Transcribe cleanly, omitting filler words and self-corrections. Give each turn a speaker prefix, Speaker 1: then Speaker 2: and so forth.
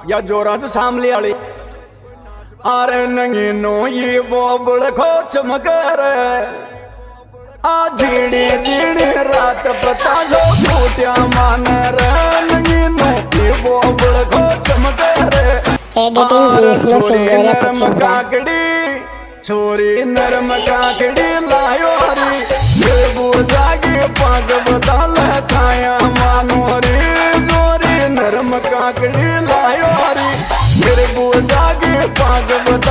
Speaker 1: या जोरा च सामले वाली आरे नंगी नो ये बोबड़ खो चमकर आ झीड़ी झीड़ी रात पता जो फूटिया मान रे नंगी नो ये बोबड़ खो चमकर नरम काकड़ी छोरी नरम काकड़ी लायो री जागे पाग बदल खाया मानो रे जोरी नरम काकड़ी लायो री जागे पाग बदल